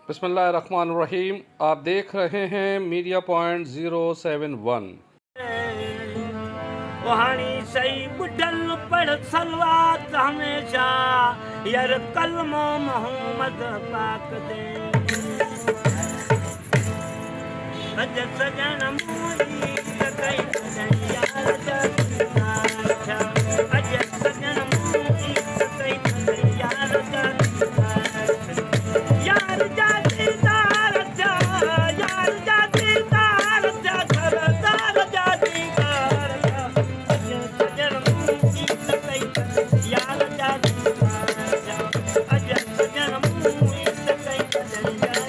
बिस्मिल्लाहिर्रहमानिर्रहीम। आप देख रहे हैं मीडिया पॉइंट 071। वहानी सही बुढ़ल पढ़ सलवात हमेशा यार कलमो मोहम्मद पाक दे अज सजन मोरी कई यार अच्छा अज सजन मोरी कई यार यार जाती दार यार जाती दार सरदार जाती दार अज सजन मोरी कई यार जाती अज सजन मोरी कई यार जाती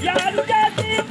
यार जाती